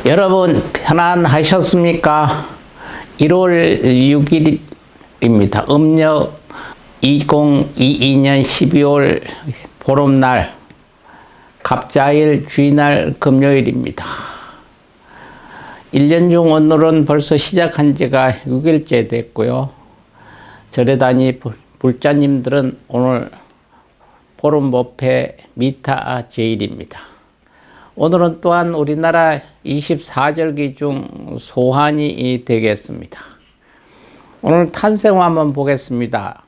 여러분 편안하셨습니까? 1월 6일입니다. 음력 2022년 12월 보름날 갑자일 주의날 금요일입니다. 1년 중 오늘은 벌써 시작한 지가 6일째 됐고요. 절에 다니 불자님들은 오늘 보름법회 미타 제일입니다. 오늘은 또한 우리나라 24절기 중 소환이 되겠습니다. 오늘 탄생호 한번 보겠습니다.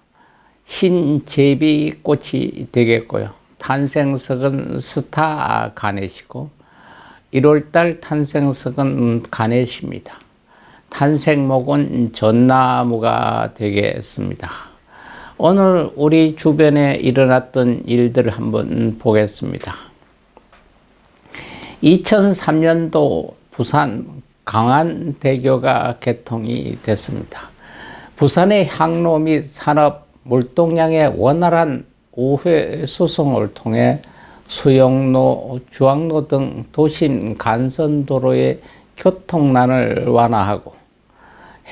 흰 제비꽃이 되겠고요. 탄생석은 스타 가넷이고 1월달 탄생석은 가넷입니다. 탄생목은 전나무가 되겠습니다. 오늘 우리 주변에 일어났던 일들을 한번 보겠습니다. 2003년도 부산 강안대교가 개통이 됐습니다. 부산의 항로 및 산업, 물동량의 원활한 우회 수송을 통해 수영로, 주항로 등 도심 간선도로의 교통난을 완화하고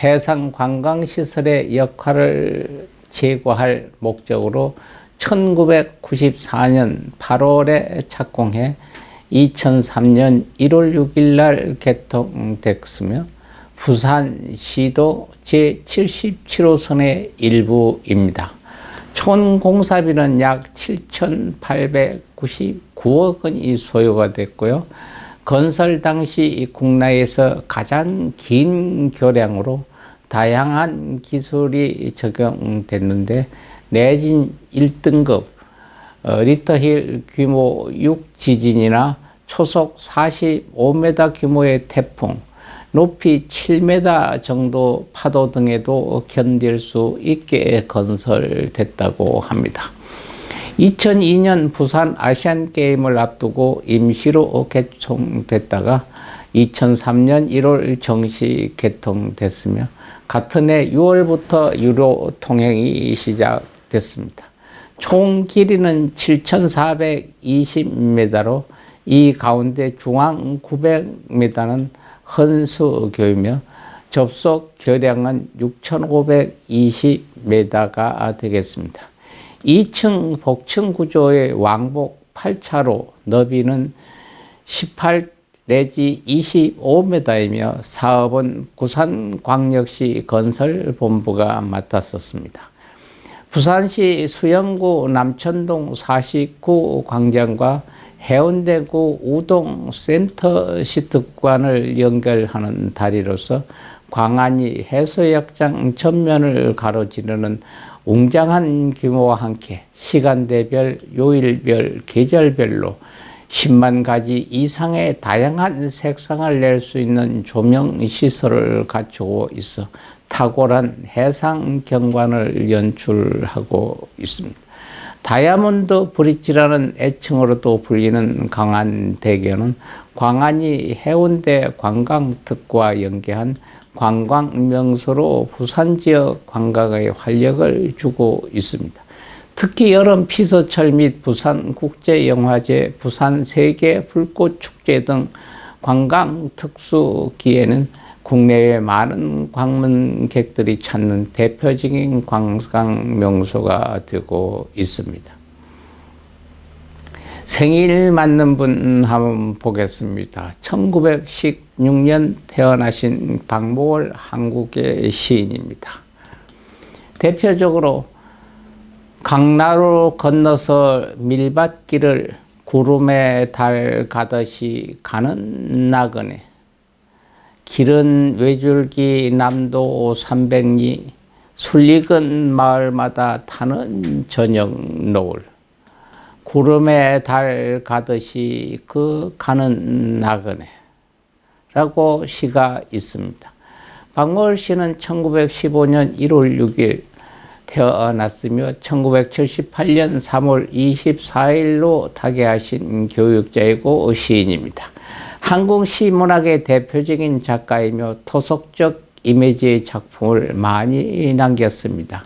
해상 관광시설의 역할을 제고할 목적으로 1994년 8월에 착공해 2003년 1월 6일 날 개통됐으며 부산시도 제77호선의 일부입니다. 총 공사비는 약 7,899억 원이 소요가 됐고요. 건설 당시 국내에서 가장 긴 교량으로 다양한 기술이 적용됐는데 내진 1등급 리터힐 규모 6지진이나 초속 45m 규모의 태풍, 높이 7m 정도 파도 등에도 견딜 수 있게 건설됐다고 합니다. 2002년 부산 아시안게임을 앞두고 임시로 개통됐다가 2003년 1월 정식 개통됐으며 같은 해 6월부터 유로 통행이 시작됐습니다. 총 길이는 7,420m로 이 가운데 중앙 900m는 헌수교이며 접속 교량은 6,520m가 되겠습니다. 2층 복층 구조의 왕복 8차로 너비는 18 내지 25m이며 사업은 부산광역시 건설본부가 맡았었습니다. 부산시 수영구 남천동 49 광장과 해운대구 우동 센터시트 구간을 연결하는 다리로서 광안리 해수욕장 전면을 가로지르는 웅장한 규모와 함께 시간대별, 요일별, 계절별로 10만 가지 이상의 다양한 색상을 낼 수 있는 조명 시설을 갖추고 있어 탁월한 해상 경관을 연출하고 있습니다. 다이아몬드 브릿지라는 애칭으로도 불리는 강안대교는 광안리 해운대 관광특구와 연계한 관광명소로 부산 지역 관광에 활력을 주고 있습니다. 특히 여름 피서철 및 부산국제영화제, 부산 세계불꽃축제 등 관광 특수기에는 국내외 많은 방문객들이 찾는 대표적인 관광 명소가 되고 있습니다. 생일 맞는 분 한번 보겠습니다. 1916년 태어나신 박모월 한국의 시인입니다. 대표적으로 강나루 건너서 밀밭길을 구름에 달 가듯이 가는 나그네, 길은 외줄기 남도 300리, 술익은 마을마다 타는 저녁 노을, 구름에 달 가듯이 그 가는 나그네 라고 시가 있습니다. 박모월 씨는 1915년 1월 6일 태어났으며 1978년 3월 24일로 타계하신 교육자이고 시인입니다. 한국 시문학의 대표적인 작가이며 토속적 이미지의 작품을 많이 남겼습니다.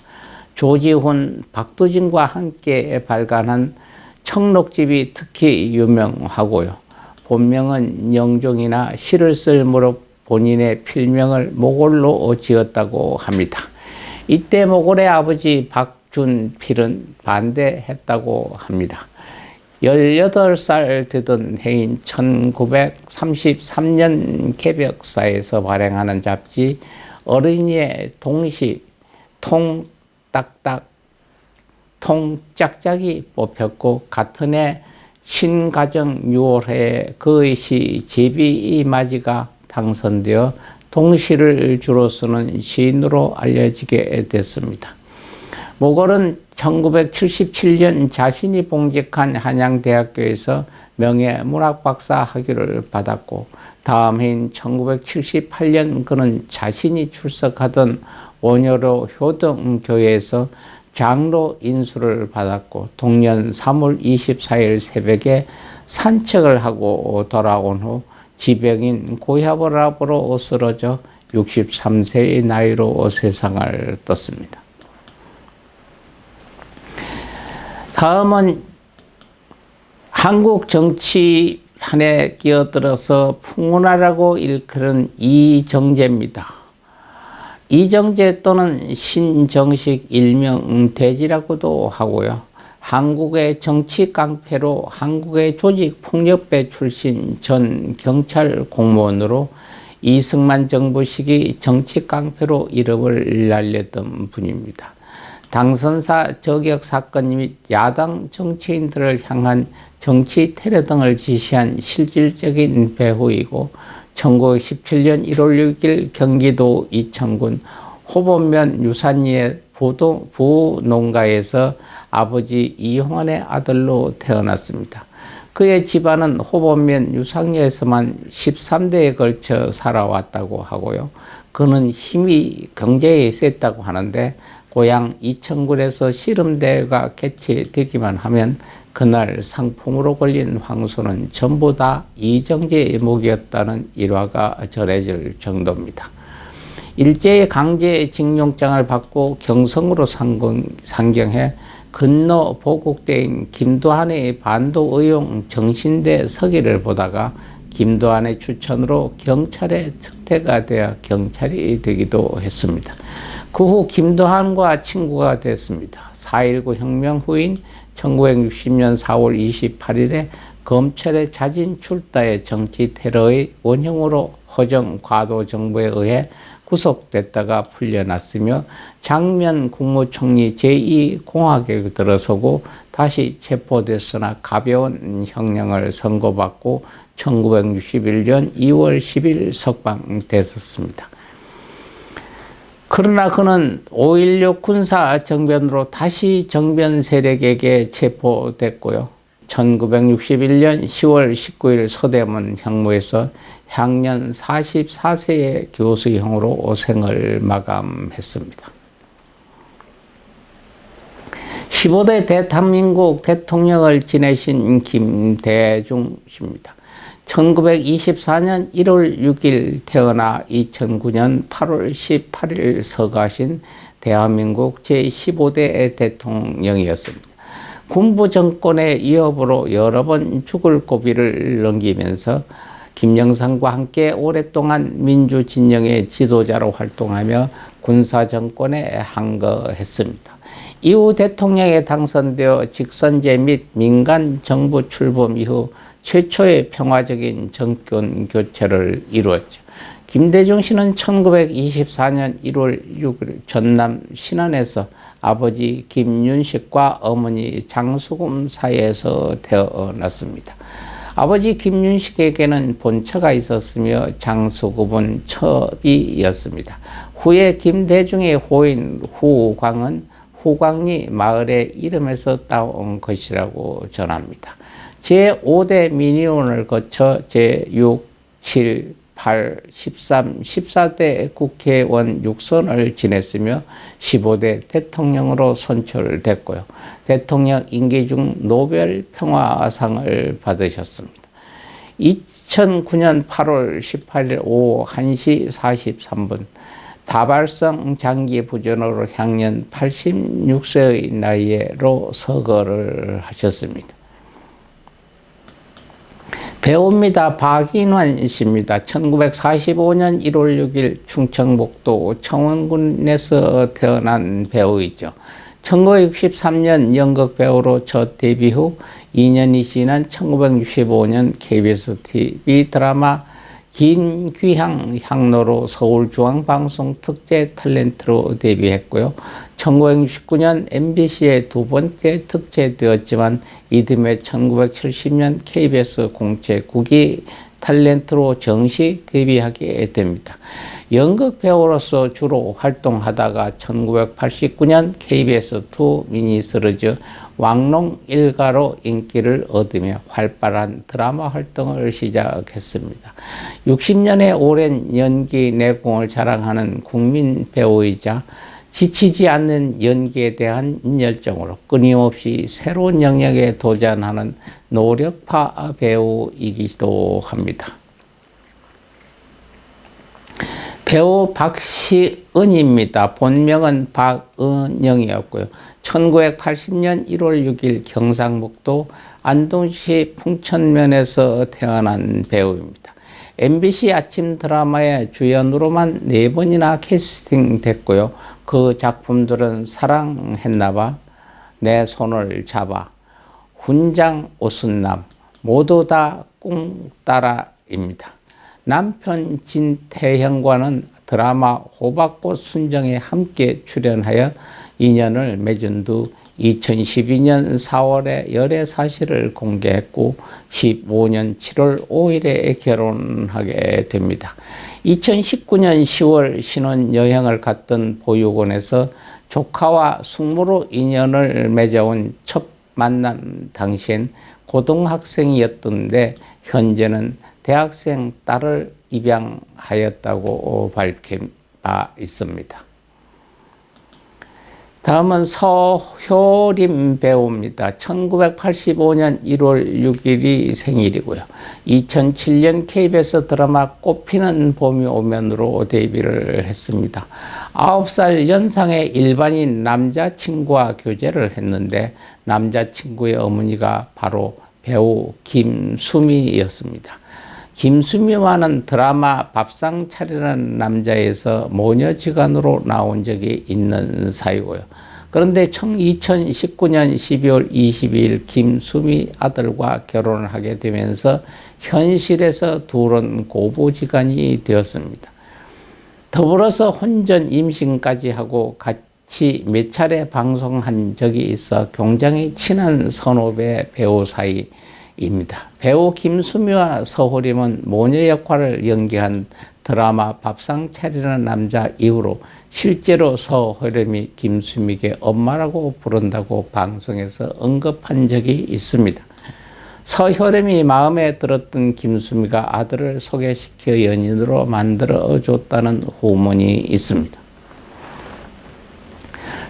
조지훈, 박두진과 함께 발간한 청록집이 특히 유명하고요. 본명은 영종이나 시를 쓸 무렵 본인의 필명을 모골로 지었다고 합니다. 이때 모골의 아버지 박준필은 반대했다고 합니다. 18살 되던 해인 1933년 개벽사에서 발행하는 잡지 어린이의 동시 통딱딱 통짝짝이 뽑혔고 같은 해 신가정 6월에 그의 시 제비이맞이가 당선되어 동시를 주로 쓰는 시인으로 알려지게 됐습니다. 모골은 1977년 자신이 봉직한 한양대학교에서 명예문학박사 학위를 받았고 다음 해인 1978년 그는 자신이 출석하던 원효로 효등교회에서 장로 인수를 받았고 동년 3월 24일 새벽에 산책을 하고 돌아온 후 지병인 고혈압으로 쓰러져 63세의 나이로 세상을 떴습니다. 다음은 한국 정치판에 끼어들어서 풍운하라고 일컬은 이정재입니다. 이정재 또는 신정식 일명 돼지라고도 하고요. 한국의 정치 깡패로 한국의 조직 폭력배 출신 전 경찰 공무원으로 이승만 정부 시기 정치 깡패로 이름을 날렸던 분입니다. 당선사 저격 사건 및 야당 정치인들을 향한 정치 테러 등을 지시한 실질적인 배후이고 1917년 1월 6일 경기도 이천군 호범면 유산리의 부농가에서 아버지 이홍환의 아들로 태어났습니다. 그의 집안은 호범면 유상리에서만 13대에 걸쳐 살아왔다고 하고요. 그는 힘이 경제에 셌다고 하는데 고향 이천군에서 씨름대회가 개최되기만 하면 그날 상품으로 걸린 황소는 전부 다 이정재의 목이었다는 일화가 전해질 정도입니다. 일제의 강제징용장을 받고 경성으로 상경해 근로 보국대인 김도한의 반도의용 정신대 서기를 보다가 김도한의 추천으로 경찰에 특태가 되어 경찰이 되기도 했습니다. 그 후 김도한과 친구가 됐습니다. 4.19 혁명 후인 1960년 4월 28일에 검찰의 자진 출타의 정치 테러의 원형으로 허정 과도 정부에 의해 구속됐다가 풀려났으며 장면 국무총리 제2공화국에 들어서고 다시 체포됐으나 가벼운 형량을 선고받고 1961년 2월 10일 석방됐었습니다. 그러나 그는 5.16 군사 정변으로 다시 정변 세력에게 체포됐고요. 1961년 10월 19일 서대문 형무에서 향년 44세의 교수형으로 생을 마감했습니다. 15대 대한민국 대통령을 지내신 김대중 씨입니다. 1924년 1월 6일 태어나 2009년 8월 18일 서가신 대한민국 제15대 대통령이었습니다. 군부 정권의 위협으로 여러 번 죽을 고비를 넘기면서 김영삼과 함께 오랫동안 민주진영의 지도자로 활동하며 군사정권에 항거했습니다. 이후 대통령에 당선되어 직선제 및 민간 정부 출범 이후 최초의 평화적인 정권 교체를 이루었죠. 김대중 씨는 1924년 1월 6일 전남 신안에서 아버지 김윤식과 어머니 장수금 사이에서 태어났습니다. 아버지 김윤식에게는 본처가 있었으며 장수금은 첩이였습니다. 후에 김대중의 호인 후광은 후광리 마을의 이름에서 따온 것이라고 전합니다. 제5대 미니온을 거쳐 제6, 7, 8, 13, 14대 국회의원 6선을 지냈으며 15대 대통령으로 선출됐고요. 대통령 임기 중 노벨 평화상을 받으셨습니다. 2009년 8월 18일 오후 1시 43분 다발성 장기 부전으로 향년 86세의 나이로 서거를 하셨습니다. 배우입니다. 박인환 씨입니다. 1945년 1월 6일 충청북도 청원군에서 태어난 배우이죠. 1963년 연극 배우로 첫 데뷔 후 2년이 지난 1965년 KBS TV 드라마 긴귀향 향로로 서울중앙방송 특제 탤런트로 데뷔했고요. 1969년 MBC의 두 번째 특제되었지만 이듬해 1970년 KBS 공채 9기 탤런트로 정식 데뷔하게 됩니다. 연극 배우로서 주로 활동하다가 1989년 KBS2 미니시리즈 왕농 일가로 인기를 얻으며 활발한 드라마 활동을 시작했습니다. 60년의 오랜 연기 내공을 자랑하는 국민 배우이자 지치지 않는 연기에 대한 열정으로 끊임없이 새로운 영역에 도전하는 노력파 배우이기도 합니다. 배우 박시은입니다. 본명은 박은영이었고요. 1980년 1월 6일 경상북도 안동시 풍천면에서 태어난 배우입니다. MBC 아침 드라마의 주연으로만 4번이나 캐스팅됐고요. 그 작품들은 사랑했나봐, 내 손을 잡아, 훈장 오순남, 모두 다 꿍따라입니다. 남편 진태형과는 드라마 호박꽃 순정에 함께 출연하여 인연을 맺은 두 2012년 4월에 열애 사실을 공개했고 15년 7월 5일에 결혼하게 됩니다. 2019년 10월 신혼여행을 갔던 보육원에서 조카와 숙모로 인연을 맺어온 첫 만남 당시엔 고등학생이었던데 현재는 대학생 딸을 입양하였다고 밝힌 바 있습니다. 다음은 서효림 배우입니다. 1985년 1월 6일이 생일이고요. 2007년 KBS 드라마 꽃피는 봄이 오면으로 데뷔를 했습니다. 9살 연상의 일반인 남자친구와 교제를 했는데 남자친구의 어머니가 바로 배우 김수미였습니다. 김수미와는 드라마 밥상 차리는 남자에서 모녀지간으로 나온 적이 있는 사이고요. 그런데 2019년 12월 22일 김수미 아들과 결혼을 하게 되면서 현실에서 둘은 고부지간이 되었습니다. 더불어서 혼전 임신까지 하고 같이 몇 차례 방송한 적이 있어 굉장히 친한 선후배 배우 사이 입니다. 배우 김수미와 서효림은 모녀 역할을 연기한 드라마 밥상 차리는 남자 이후로 실제로 서효림이 김수미에게 엄마라고 부른다고 방송에서 언급한 적이 있습니다. 서효림이 마음에 들었던 김수미가 아들을 소개시켜 연인으로 만들어줬다는 후문이 있습니다.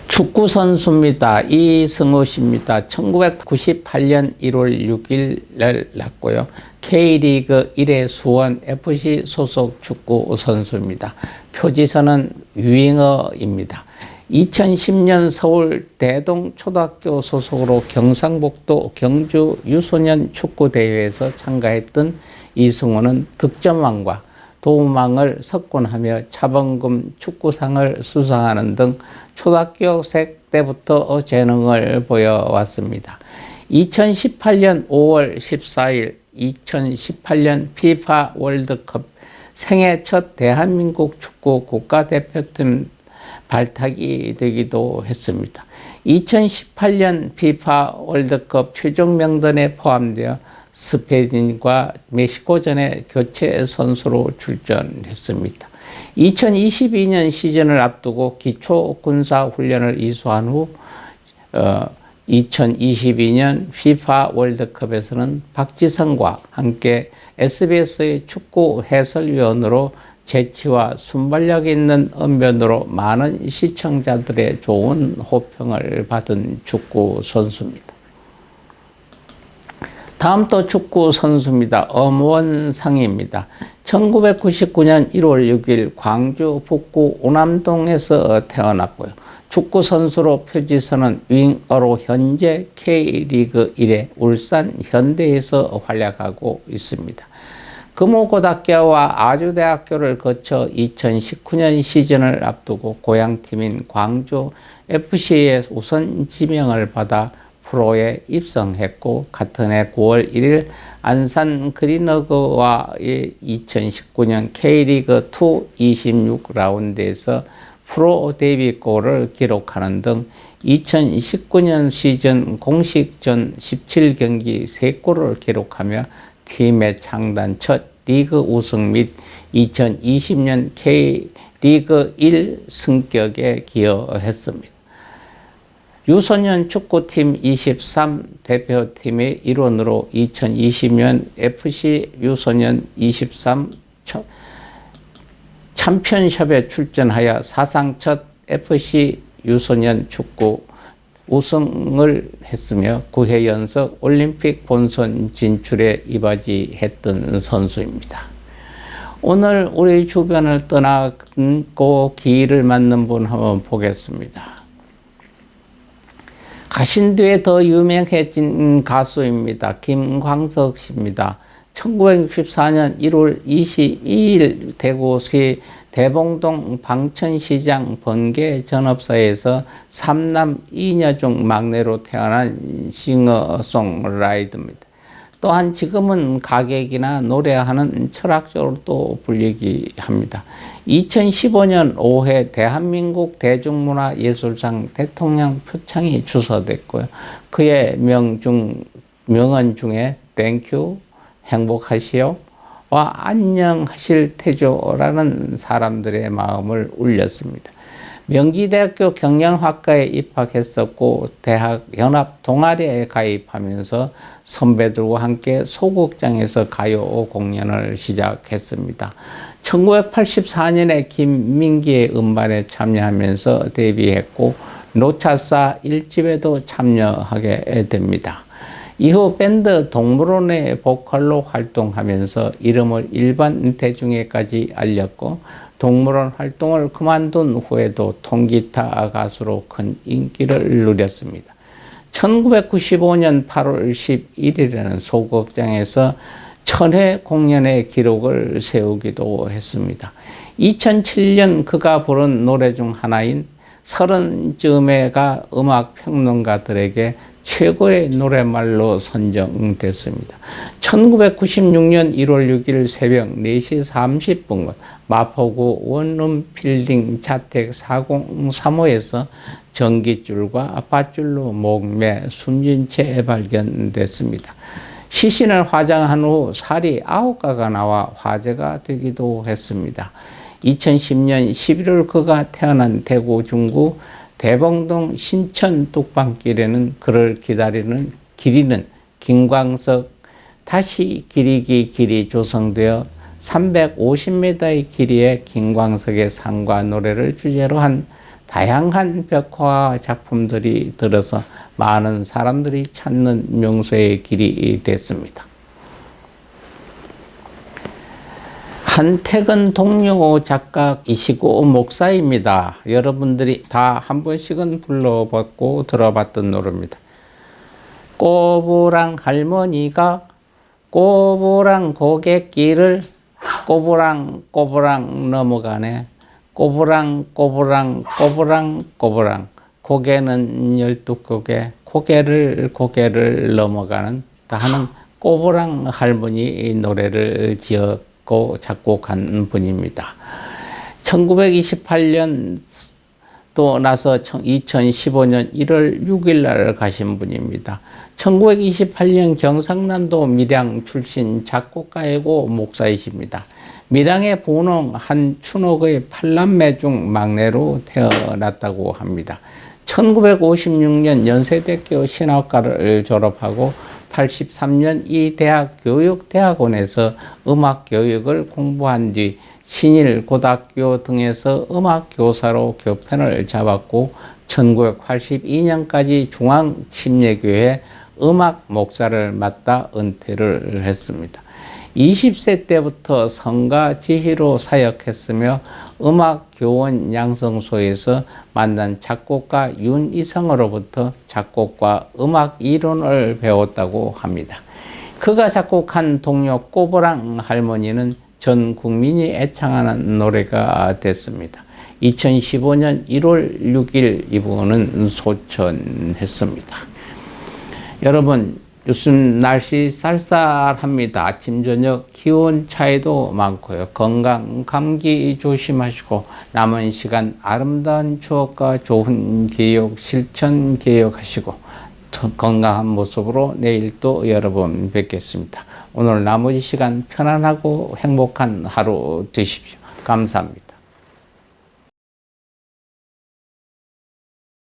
축구선수입니다. 이승우 씨입니다. 1998년 1월 6일 낳고요. K리그 1의 수원 FC 소속 축구 선수입니다. 표지선은 윙어입니다. 2010년 서울 대동초등학교 소속으로 경상북도 경주 유소년 축구대회에서 참가했던 이승우는 득점왕과 도움왕을 석권하며 차범금 축구상을 수상하는 등 초등학교생 때부터 재능을 보여왔습니다. 2018년 5월 14일 2018년 피파 월드컵 생애 첫 대한민국 축구 국가대표팀 발탁이 되기도 했습니다. 2018년 피파 월드컵 최종 명단에 포함되어 스페인과 멕시코전에 교체 선수로 출전했습니다. 2022년 시즌을 앞두고 기초군사훈련을 이수한 후 2022년 FIFA 월드컵에서는 박지성과 함께 SBS의 축구 해설위원으로 재치와 순발력 있는 언변으로 많은 시청자들의 좋은 호평을 받은 축구 선수입니다. 다음 또 축구 선수입니다. 엄원상입니다. 1999년 1월 6일 광주 북구 오남동에서 태어났고요. 축구 선수로 표지서는 윙어로 현재 K리그 1의 울산 현대에서 활약하고 있습니다. 금호고등학교와 아주대학교를 거쳐 2019년 시즌을 앞두고 고향팀인 광주 FC에 우선 지명을 받아 프로에 입성했고, 같은 해 9월 1일 안산 그린어그와의 2019년 K리그2 26라운드에서 프로 데뷔골을 기록하는 등 2019년 시즌 공식전 17경기 3골을 기록하며 팀의 창단 첫 리그 우승 및 2020년 K리그 1 승격에 기여했습니다. 유소년 축구팀 23 대표팀의 일원으로 2020년 FC 유소년 23 챔피언십에 출전하여 사상 첫 FC 유소년 축구 우승을 했으며 9회 연속 올림픽 본선 진출에 이바지했던 선수입니다. 오늘 우리 주변을 떠나고 길을 맞는 분 한번 보겠습니다. 가신 뒤에 더 유명해진 가수입니다. 김광석 씨입니다. 1964년 1월 22일 대구시 대봉동 방천시장 번개 전업사에서 3남 2녀 중 막내로 태어난 싱어송라이터입니다. 또한 지금은 가객이나 노래하는 철학적으로 또 불리기 합니다. 2015년 5회 대한민국 대중문화예술상 대통령 표창이 주서됐고요. 그의 명언 중에 땡큐, 행복하시오, 와 안녕하실 테죠라는 사람들의 마음을 울렸습니다. 명지대학교 경영학과에 입학했었고 대학 연합 동아리에 가입하면서 선배들과 함께 소극장에서 가요 공연을 시작했습니다. 1984년에 김민기의 음반에 참여하면서 데뷔했고 노차사 1집에도 참여하게 됩니다. 이후 밴드 동물원의 보컬로 활동하면서 이름을 일반 대중에까지 알렸고, 동물원 활동을 그만둔 후에도 통기타 가수로 큰 인기를 누렸습니다. 1995년 8월 11일에는 소극장에서 1000회 공연의 기록을 세우기도 했습니다. 2007년 그가 부른 노래 중 하나인 30쯤에가 음악평론가들에게 최고의 노랫말로 선정됐습니다. 1996년 1월 6일 새벽 4시 30분 마포구 원룸빌딩 자택 4035에서 전기줄과 밧줄로 목매 숨진 채 발견됐습니다. 시신을 화장한 후 살이 9가가 나와 화제가 되기도 했습니다. 2010년 11월 그가 태어난 대구 중구 대봉동 신천 뚝방길에는 그를 기리는 김광석 다시 기리기 길이 조성되어 350m의 길이의 김광석의 상과 노래를 주제로 한 다양한 벽화 작품들이 들어서 많은 사람들이 찾는 명소의 길이 됐습니다. 한택은 동료 작가이시고 목사입니다. 여러분들이 다 한 번씩은 불러봤고 들어봤던 노래입니다. 꼬부랑 할머니가 꼬부랑 고갯길을 꼬부랑 넘어가네. 꼬부랑 고개는 12고개 고개를 넘어가는 하는 꼬부랑 할머니 노래를 지었고 작곡한 분입니다. 1928년 또 나서 2015년 1월 6일 날 가신 분입니다. 1928년 경상남도 밀양 출신 작곡가이고 목사이십니다. 밀양의 본홍 한춘옥의 8남매 중 막내로 태어났다고 합니다. 1956년 연세대학교 신학과를 졸업하고 83년 이 대학 교육대학원에서 음악교육을 공부한 뒤 신일고등학교 등에서 음악교사로 교편을 잡았고 1982년까지 중앙침례교회 음악 목사를 맡아 은퇴를 했습니다. 20세 때부터 성가 지휘로 사역했으며 음악교원 양성소에서 만난 작곡가 윤이성으로부터 작곡과 음악 이론을 배웠다고 합니다. 그가 작곡한 동요 꼬부랑 할머니는 전 국민이 애창하는 노래가 됐습니다. 2015년 1월 6일 이분은 소천했습니다. 여러분, 요즘 날씨 쌀쌀합니다. 아침 저녁 기온 차이도 많고요. 건강 감기 조심하시고 남은 시간 아름다운 추억과 좋은 기억 실천 기억하시고 건강한 모습으로 내일 또 여러분 뵙겠습니다. 오늘 나머지 시간 편안하고 행복한 하루 되십시오. 감사합니다.